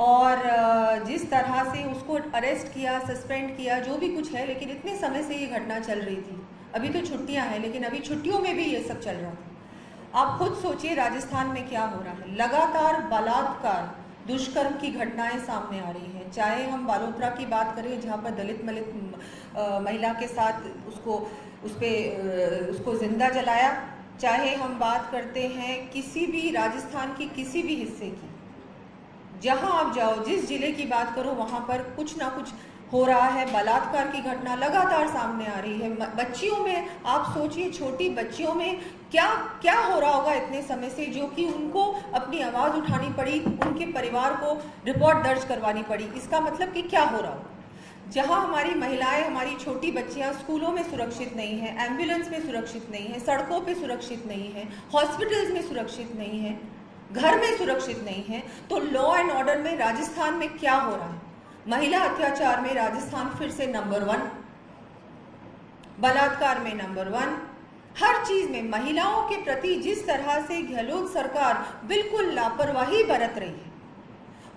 और जिस तरह से उसको अरेस्ट किया, सस्पेंड किया, जो भी कुछ है, लेकिन इतने समय से ये घटना चल रही थी। अभी तो छुट्टियां हैं, लेकिन अभी छुट्टियों में भी ये सब चल रहा था। आप खुद सोचिए राजस्थान में क्या हो रहा है। लगातार बलात्कार, दुष्कर्म की घटनाएं सामने आ रही हैं। चाहे हम बालोतरा की बात करें, जहाँ पर दलित महिला के साथ उसको जिंदा जलाया, चाहे हम बात करते हैं किसी भी राजस्थान की किसी भी हिस्से की, जहां आप जाओ, जिस जिले की बात करो, वहां पर कुछ ना कुछ हो रहा है। बलात्कार की घटना लगातार सामने आ रही है। बच्चियों में आप सोचिए, छोटी बच्चियों में क्या क्या हो रहा होगा इतने समय से, जो कि उनको अपनी आवाज उठानी पड़ी, उनके परिवार को रिपोर्ट दर्ज करवानी पड़ी। इसका मतलब कि क्या हो रहा होगा। जहां हमारी महिलाएं, हमारी छोटी बच्चियां स्कूलों में सुरक्षित नहीं है, एम्बुलेंस में सुरक्षित नहीं है, सड़कों पे सुरक्षित नहीं है, हॉस्पिटल्स में सुरक्षित नहीं है, घर में सुरक्षित नहीं है, तो लॉ एंड ऑर्डर में राजस्थान में क्या हो रहा है। महिला अत्याचार में राजस्थान फिर से नंबर 1, बलात्कार में नंबर 1, हर चीज में महिलाओं के प्रति जिस तरह से गहलोत सरकार बिल्कुल लापरवाही बरत रही है।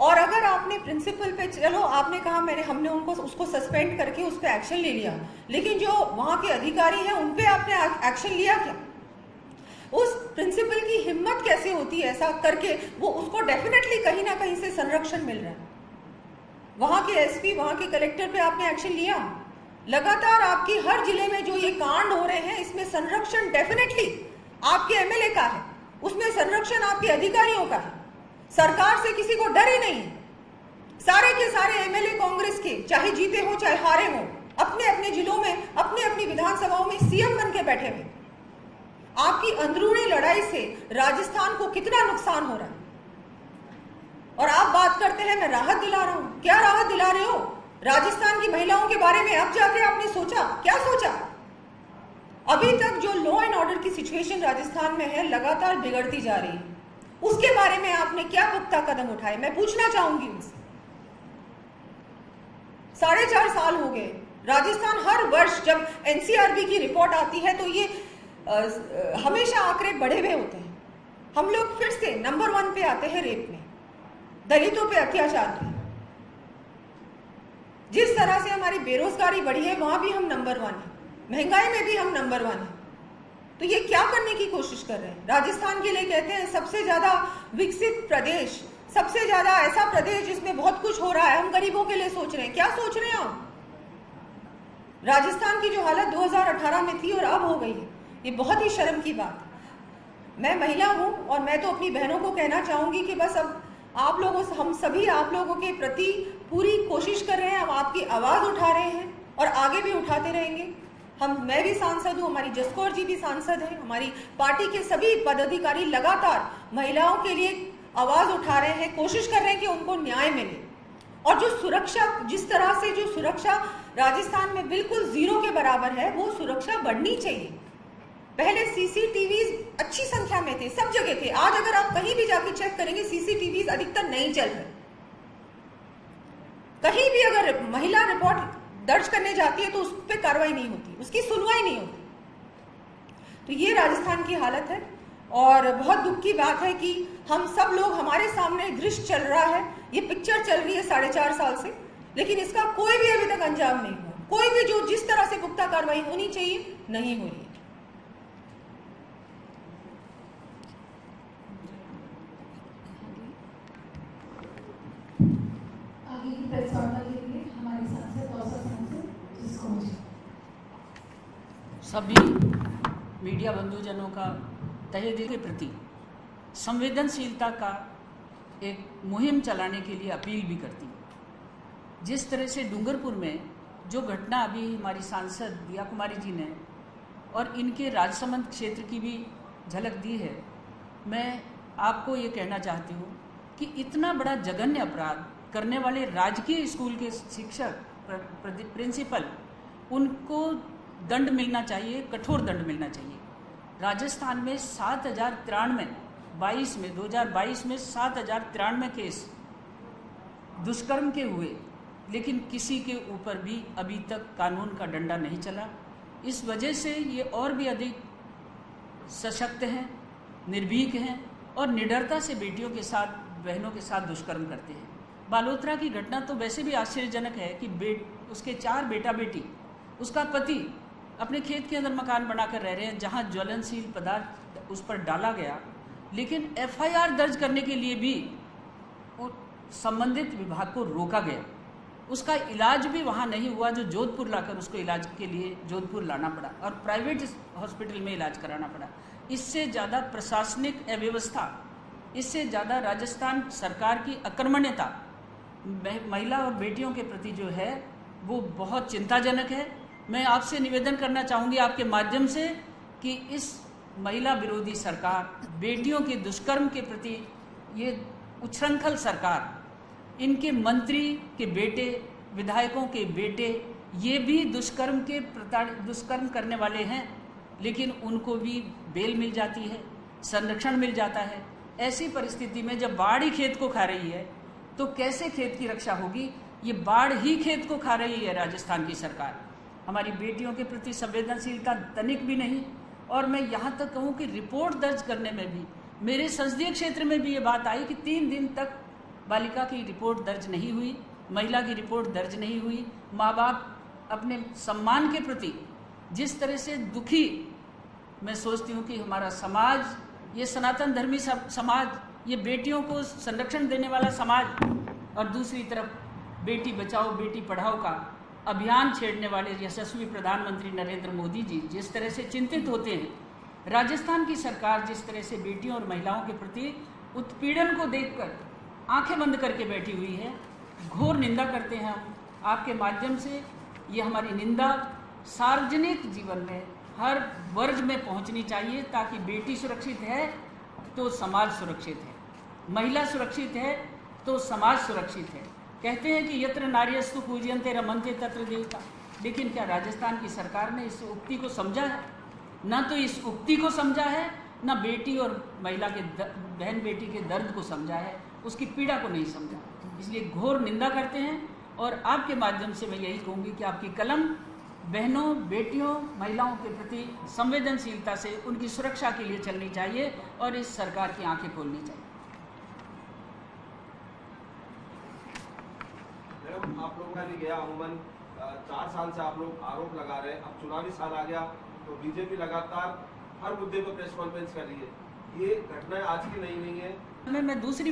और अगर आपने प्रिंसिपल पे, चलो आपने कहा हमने उसको सस्पेंड करके उस पर एक्शन ले लिया, लेकिन जो वहां के अधिकारी हैं उन पे आपने एक्शन लिया क्या? उस प्रिंसिपल की हिम्मत कैसे होती है ऐसा करके? वो उसको डेफिनेटली कहीं ना कहीं से संरक्षण मिल रहा है। वहां के एसपी, वहां के कलेक्टर पे आपने एक्शन लिया? लगातार आपकी हर जिले में जो ये कांड हो रहे हैं, इसमें संरक्षण डेफिनेटली आपके एमएलए का है, उसमें संरक्षण आपके अधिकारियों का है। सरकार से किसी को डर ही नहीं है। सारे के सारे एमएलए कांग्रेस के, चाहे जीते हो चाहे हारे हो, अपने अपने जिलों में, अपने अपनी विधानसभाओं में सीएम बन के बैठे हुए। आपकी अंदरूनी लड़ाई से राजस्थान को कितना नुकसान हो रहा है, और आप बात करते हैं मैं राहत दिला रहा हूं। क्या राहत दिला रहे हो? राजस्थान की महिलाओं के बारे में अब जाके आपने सोचा? क्या सोचा? अभी तक जो लॉ एंड ऑर्डर की सिचुएशन राजस्थान में है, लगातार बिगड़ती जा रही है। उसके बारे में आपने क्या पुख्ता कदम उठाए, मैं पूछना चाहूंगी उनसे। 4.5 साल हो गए। राजस्थान हर वर्ष जब एनसीआरबी की रिपोर्ट आती है तो ये हमेशा आंकड़े बढ़े हुए होते हैं। हम लोग फिर से नंबर 1 पे आते हैं रेप में, दलितों पे अत्याचार पे। जिस तरह से हमारी बेरोजगारी बढ़ी है, वहां भी हम नंबर 1 है, महंगाई में भी हम नंबर 1 है। तो ये क्या करने की कोशिश कर रहे हैं? राजस्थान के लिए कहते हैं सबसे ज्यादा विकसित प्रदेश, सबसे ज्यादा ऐसा प्रदेश जिसमें बहुत कुछ हो रहा है। हम गरीबों के लिए सोच रहे हैं। क्या सोच रहे हैं आप? राजस्थान की जो हालत 2018 में थी और अब हो गई है, ये बहुत ही शर्म की बात है। मैं महिला हूं और मैं तो अपनी बहनों को कहना चाहूंगी कि बस अब आप लोगों से, हम सभी आप लोगों के प्रति पूरी कोशिश कर रहे हैं। हम आपकी आवाज उठा रहे हैं और आगे भी उठाते रहेंगे। मैं भी सांसद हूं, हमारी जसकौर जी भी सांसद हैं, हमारी पार्टी के सभी पदाधिकारी लगातार महिलाओं के लिए आवाज उठा रहे हैं, कोशिश कर रहे हैं कि उनको न्याय मिले। और जो सुरक्षा, जिस तरह से जो सुरक्षा राजस्थान में बिल्कुल 0 के बराबर है, वो सुरक्षा बढ़नी चाहिए। पहले सीसीटीवी अच्छी संख्या में थे, सब जगह थे। आज अगर आप कहीं भी जाके चेक करेंगे, सीसीटीवी अधिकतर नहीं चल रहे। कहीं भी अगर महिला रिपोर्ट दर्ज करने जाती है तो उस पर कार्रवाई नहीं होती, उसकी सुनवाई नहीं होती। तो ये राजस्थान की हालत है और बहुत दुख की बात है कि हम सब लोग, हमारे सामने दृश्य चल रहा है, ये पिक्चर चल रही है 4.5 साल से, लेकिन इसका कोई भी अभी तक अंजाम नहीं हुआ। कोई भी जो जिस तरह से पुख्ता कार्रवाई होनी चाहिए नहीं हो रही है। आगे की प्रेस वार्ता के लिए हमारे सांसद और सांसद जिसको सभी मीडिया बंधुजनों का तहे दिल के प्रति संवेदनशीलता का एक मुहिम चलाने के लिए अपील भी करती हूँ। जिस तरह से डूंगरपुर में जो घटना अभी हमारी सांसद दिया कुमारी जी ने और इनके राजसमंद क्षेत्र की भी झलक दी है, मैं आपको ये कहना चाहती हूँ कि इतना बड़ा जघन्य अपराध करने वाले राजकीय स्कूल के शिक्षक, प्रिंसिपल, उनको दंड मिलना चाहिए, कठोर दंड मिलना चाहिए। राजस्थान में 2022 में 7,093 केस दुष्कर्म के हुए, लेकिन किसी के ऊपर भी अभी तक कानून का डंडा नहीं चला। इस वजह से ये और भी अधिक सशक्त हैं, निर्भीक हैं और निडरता से बेटियों के साथ, बहनों के साथ दुष्कर्म करते हैं। बालोतरा की घटना तो वैसे भी आश्चर्यजनक है कि उसके 4 बेटा बेटी, उसका पति अपने खेत के अंदर मकान बनाकर रह रहे हैं जहां ज्वलनशील पदार्थ उस पर डाला गया, लेकिन एफआईआर दर्ज करने के लिए भी संबंधित विभाग को रोका गया। उसका इलाज भी वहां नहीं हुआ, जो जोधपुर लाकर उसको इलाज के लिए जोधपुर लाना पड़ा और प्राइवेट हॉस्पिटल में इलाज कराना पड़ा। इससे ज़्यादा प्रशासनिक अव्यवस्था, इससे ज़्यादा राजस्थान सरकार की अकर्मण्यता महिला और बेटियों के प्रति जो है वो बहुत चिंताजनक है। मैं आपसे निवेदन करना चाहूँगी आपके माध्यम से कि इस महिला विरोधी सरकार, बेटियों के दुष्कर्म के प्रति ये उच्छृंखल सरकार, इनके मंत्री के बेटे, विधायकों के बेटे, ये भी दुष्कर्म करने वाले हैं, लेकिन उनको भी बेल मिल जाती है, संरक्षण मिल जाता है। ऐसी परिस्थिति में जब बाढ़ ही खेत को खा रही है तो कैसे खेत की रक्षा होगी? ये बाढ़ ही खेत को खा रही है राजस्थान की सरकार। हमारी बेटियों के प्रति संवेदनशीलता तनिक भी नहीं। और मैं यहाँ तक कहूँ कि रिपोर्ट दर्ज करने में भी, मेरे संसदीय क्षेत्र में भी ये बात आई कि 3 दिन तक बालिका की रिपोर्ट दर्ज नहीं हुई, महिला की रिपोर्ट दर्ज नहीं हुई। माँ बाप अपने सम्मान के प्रति जिस तरह से दुखी, मैं सोचती हूँ कि हमारा समाज, ये सनातन धर्मी समाज, ये बेटियों को संरक्षण देने वाला समाज, और दूसरी तरफ बेटी बचाओ बेटी पढ़ाओ का अभियान छेड़ने वाले यशस्वी प्रधानमंत्री नरेंद्र मोदी जी जिस तरह से चिंतित होते हैं। राजस्थान की सरकार जिस तरह से बेटियों और महिलाओं के प्रति उत्पीड़न को देखकर आंखें बंद करके बैठी हुई है, घोर निंदा करते हैं हम आपके माध्यम से। ये हमारी निंदा सार्वजनिक जीवन में हर वर्ग में पहुंचनी चाहिए, ताकि बेटी सुरक्षित है तो समाज सुरक्षित है, महिला सुरक्षित है तो समाज सुरक्षित है। कहते हैं कि यत्र नार्यस्तु पूज्यन्ते रमन्ते तत्र देवता, लेकिन क्या राजस्थान की सरकार ने इस उक्ति को समझा है? ना तो इस उक्ति को समझा है, ना बेटी और महिला के बहन बेटी के दर्द को समझा है, उसकी पीड़ा को नहीं समझा। इसलिए घोर निंदा करते हैं। और आपके माध्यम से मैं यही कहूँगी कि आपकी कलम बहनों, बेटियों, महिलाओं के प्रति संवेदनशीलता से उनकी सुरक्षा के लिए चलनी चाहिए और इस सरकार की आंखें खोलनी चाहिए। मैडम, आप लोगों का भी गया अमूमन 4 साल से आप लोग आरोप लगा रहे हैं, अब चुनावी साल आ गया तो बीजेपी लगातार हर मुद्दे पर प्रेस कॉन्फ्रेंस कर रही है। ये घटनाएं आज की नहीं है। मैं दूसरी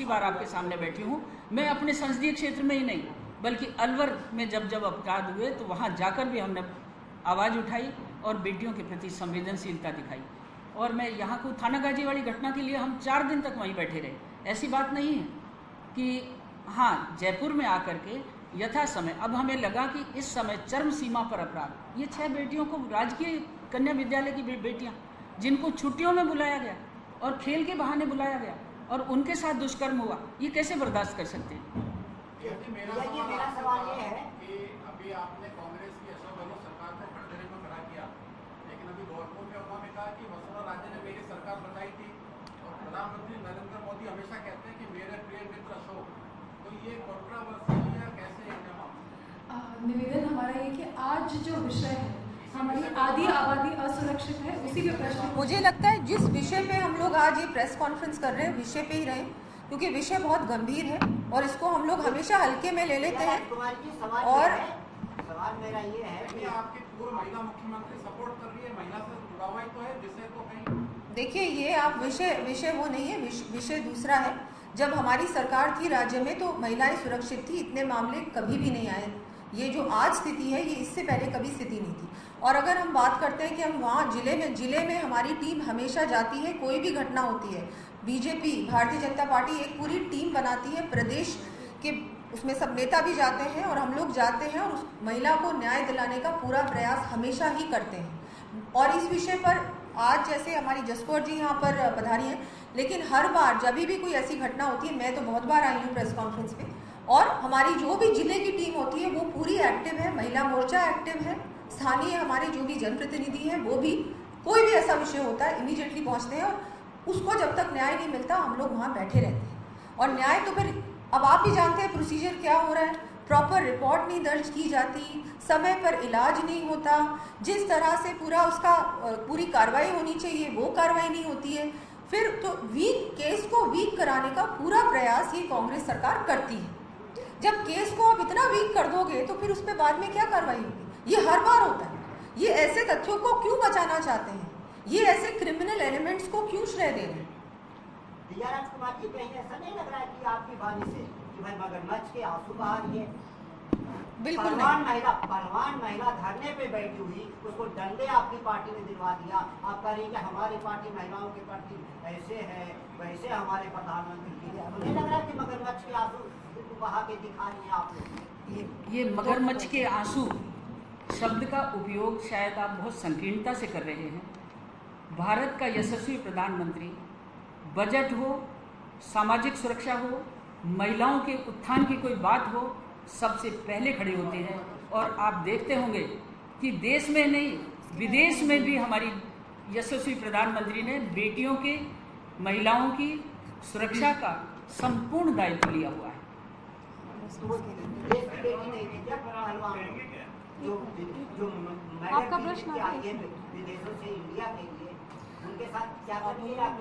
बार आपके सामने बैठी हूँ। मैं अपने संसदीय क्षेत्र में ही नहीं, बल्कि अलवर में जब अपराध हुए तो वहाँ जाकर भी हमने आवाज़ उठाई और बेटियों के प्रति संवेदनशीलता दिखाई। और मैं यहाँ को थानागाजी वाली घटना के लिए हम 4 दिन तक वहीं बैठे रहे। ऐसी बात नहीं है कि हाँ, जयपुर में आकर के यथा समय, अब हमें लगा कि इस समय चरम सीमा पर अपराध, ये 6 बेटियों को, राजकीय कन्या विद्यालय की बेटियाँ जिनको छुट्टियों में बुलाया गया और खेल के बहाने बुलाया गया और उनके साथ दुष्कर्म हुआ, ये कैसे बर्दाश्त कर सकते हैं? मेरा सवाल ये है कि अभी आपने कांग्रेस की अशोक गहलोत सरकार को खड़े में खड़ा किया, लेकिन अभी गोरखपुर में उन्होंने कहा कि वसुंधरा राजे ने मेरी सरकार बताई थी और प्रधानमंत्री नरेंद्र मोदी हमेशा कहते हैं कि मेरे प्रिय मित्र अशोक, तो ये कंट्रोवर्सी है, कैसे निवेदन हमारा ये कि आज जो विषय है, हमारी आधी आबादी असुरक्षित है, उसी के प्रश्न। मुझे लगता है जिस विषय पे हम लोग आज ये प्रेस कॉन्फ्रेंस कर रहे हैं, विषय पे ही रहे, क्योंकि विषय बहुत गंभीर है और इसको हम लोग हमेशा हल्के में ले लेते हैं। और सवाल मेरा ये है कि आपकी पूर्व महिला मुख्यमंत्री सपोर्ट कर रही है, महिला से जुड़ा हुआ ही तो है, विषय तो कहीं। देखिए, ये आप विषय वो नहीं है, विषय दूसरा है। जब हमारी सरकार थी राज्य में तो महिलाएं सुरक्षित थी, इतने मामले कभी भी नहीं आए। ये जो आज स्थिति है, ये इससे पहले कभी स्थिति नहीं थी। और अगर हम बात करते हैं कि हम वहाँ जिले में हमारी टीम हमेशा जाती है, कोई भी घटना होती है, बीजेपी, भारतीय जनता पार्टी एक पूरी टीम बनाती है, प्रदेश के उसमें सब नेता भी जाते हैं और हम लोग जाते हैं और उस महिला को न्याय दिलाने का पूरा प्रयास हमेशा ही करते हैं। और इस विषय पर आज जैसे हमारी जसकौर जी यहाँ पर पधारी हैं, लेकिन हर बार जब भी कोई ऐसी घटना होती है, मैं तो बहुत बार आई हूँ प्रेस कॉन्फ्रेंस पे, और हमारी जो भी जिले की टीम होती है वो पूरी एक्टिव है, महिला मोर्चा एक्टिव है, स्थानीय हमारे जो भी जनप्रतिनिधि हैं वो भी, कोई भी ऐसा विषय होता है इमीडिएटली पहुँचते हैं और उसको जब तक न्याय नहीं मिलता हम लोग वहाँ बैठे रहते हैं। और न्याय तो फिर अब आप भी जानते हैं प्रोसीजर क्या हो रहा है, प्रॉपर रिपोर्ट नहीं दर्ज की जाती, समय पर इलाज नहीं होता, जिस तरह से पूरा उसका पूरी कार्रवाई होनी चाहिए वो कार्रवाई नहीं होती है, फिर तो केस को वीक कराने का पूरा प्रयास ये कांग्रेस सरकार करती है। जब केस को आप इतना वीक कर दोगे तो फिर उस पर बाद में क्या कार्रवाई होगी? ये हर बार होता है। ये ऐसे तथ्यों को क्यों बचाना चाहते हैं? ये ऐसे क्रिमिनल एलिमेंट्स को क्यों श्रेय दे रहे हैं? दिया राजकुमार जी, कहीं ऐसा नहीं लग रहा है कि आपकी वाणी से कि भाई मगरमच्छ के आंसू बहा रही है? बिल्कुल पहलवान महिला धरने पे बैठी हुई, उसको डंडे आपकी पार्टी ने दिलवा दिया। आप कह रही हैं कि हमारी पार्टी महिलाओं के प्रति ऐसे है, वैसे हमारे प्रधानमंत्री जी है। नहीं लग रहा कि मगरमच्छ के आंसू बहा के दिखा रही हैं आप लोग? ये मगरमच्छ के आंसू शब्द का उपयोग शायद आप बहुत संकीर्णता से कर रहे हैं। भारत का यशस्वी प्रधानमंत्री बजट हो, सामाजिक सुरक्षा हो, महिलाओं के उत्थान की कोई बात हो, सबसे पहले खड़े होते हैं। और आप देखते होंगे कि देश में नहीं विदेश में भी हमारी यशस्वी प्रधानमंत्री ने बेटियों के, महिलाओं की सुरक्षा का संपूर्ण दायित्व लिया हुआ है। आपका प्रश्न विदेशों से इंडिया के लिए उनके साथ क्या करेंगे आप?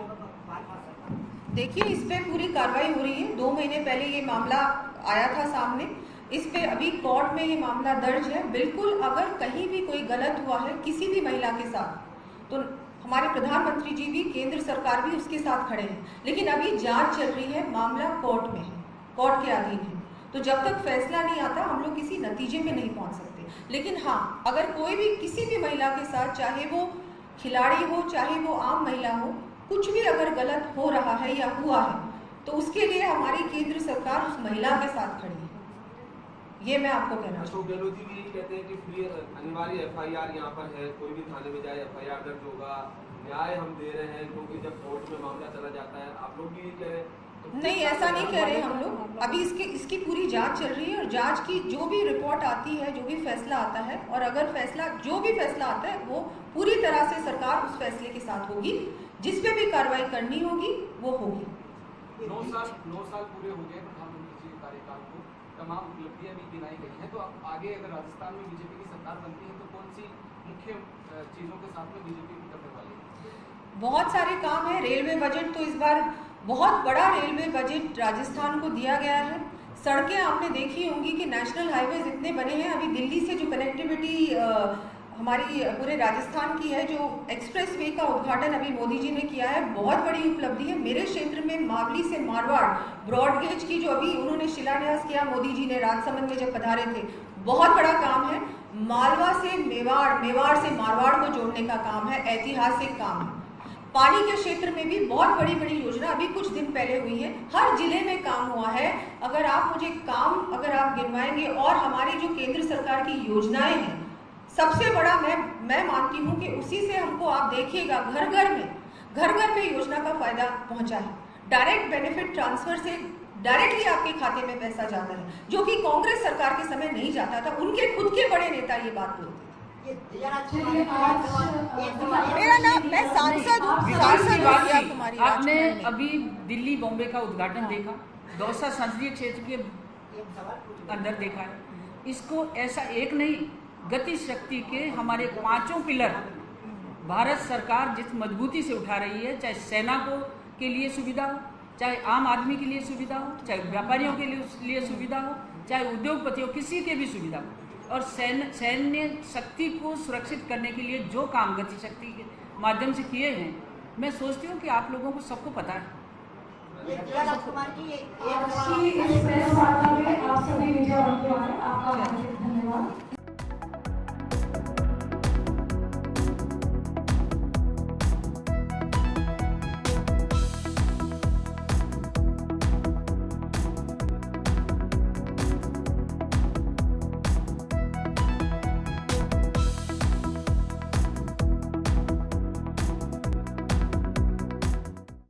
देखिए, इस पे पूरी कार्रवाई हो रही है। 2 महीने पहले ये मामला आया था सामने, इस पे अभी कोर्ट में ये मामला दर्ज है। बिल्कुल अगर कहीं भी कोई गलत हुआ है किसी भी महिला के साथ तो हमारे प्रधानमंत्री जी भी, केंद्र सरकार भी उसके साथ खड़े हैं। लेकिन अभी जांच चल रही है, मामला कोर्ट में है, कोर्ट के अधीन है। तो जब तक फैसला नहीं आता हम लोग किसी नतीजे में नहीं पहुंच सकते। लेकिन हाँ, अगर कोई भी किसी भी महिला के साथ, चाहे वो खिलाड़ी हो चाहे वो आम महिला हो, कुछ भी अगर गलत हो रहा है या हुआ है तो उसके लिए हमारी केंद्र सरकार उस महिला के साथ खड़ी है। ये मैं आपको कहना अशोक गहलोत जी भी कहते हैं कि फ्री अनिवार्य एफआईआर यहाँ पर है, कोई भी थाने में जाए एफआईआर दर्ज होगा, न्याय हम दे रहे हैं क्योंकि जब कोर्ट में मामला चला जाता है। आप लोग भी कह रहे हैं? नहीं, ऐसा नहीं कह रहे हम लोग। अभी इसकी पूरी जांच चल रही है और जांच की जो भी रिपोर्ट आती है, जो भी फैसला आता है, और अगर जो भी फैसला आता है वो पूरी तरह से सरकार उस फैसले के साथ होगी। जिस पे भी कार्रवाई करनी होगी वो होगी। 9 साल पूरे हो गए प्रधानमंत्री जी के कार्यकाल को, तमाम उपलब्धियां भी गिनाई गई हैं। तो अब आगे अगर राजस्थान में बीजेपी की सरकार बनती है तो कौन सी मुख्य चीज़ों के साथ में बीजेपी करने वाली है? बहुत सारे काम है। रेलवे बजट तो इस बार बहुत बड़ा रेलवे बजट राजस्थान को दिया गया है। सड़कें आपने देखी होंगी कि नेशनल हाईवेज इतने बने हैं। अभी दिल्ली से जो कनेक्टिविटी हमारी पूरे राजस्थान की है, जो एक्सप्रेस वे का उद्घाटन अभी मोदी जी ने किया है, बहुत बड़ी उपलब्धि है। मेरे क्षेत्र में मावली से मारवाड़ ब्रॉड गेज की जो अभी उन्होंने शिलान्यास किया मोदी जी ने राजसमंद में जब पधारे थे, बहुत बड़ा काम है। मालवा से मेवाड़, मेवाड़ से मारवाड़ को जोड़ने का काम है, ऐतिहासिक काम है। पानी के क्षेत्र में भी बहुत बड़ी बड़ी योजना अभी कुछ दिन पहले हुई है। हर जिले में काम हुआ है। अगर आप मुझे काम गिनवाएंगे, और हमारी जो केंद्र सरकार की योजनाएं हैं, सबसे बड़ा मैं मानती हूँ कि उसी से हमको, आप देखिएगा घर घर में योजना का फायदा पहुंचा है। डायरेक्ट बेनिफिट ट्रांसफर से डायरेक्टली आपके खाते में पैसा जाता है, जो कि कांग्रेस सरकार के समय नहीं जाता था। उनके खुद के बड़े नेता ये बात बोलते थे। मेरा नाम, मैं सांसद हूँ। आपने अभी दिल्ली बॉम्बे का उद्घाटन देखा, दौसा संसदीय क्षेत्र के अंदर देखा है। इसको ऐसा एक नहीं, गति शक्ति के हमारे 5 पिलर भारत सरकार जिस मजबूती से उठा रही है, चाहे सेना के लिए सुविधा हो, चाहे आम आदमी के लिए सुविधा हो, चाहे व्यापारियों के लिए सुविधा हो, चाहे उद्योगपतियों, किसी के भी सुविधा हो। और सैन्य शक्ति को सुरक्षित करने के लिए जो काम गति शक्ति के माध्यम से किए हैं, मैं सोचती हूँ कि आप लोगों को सबको पता है।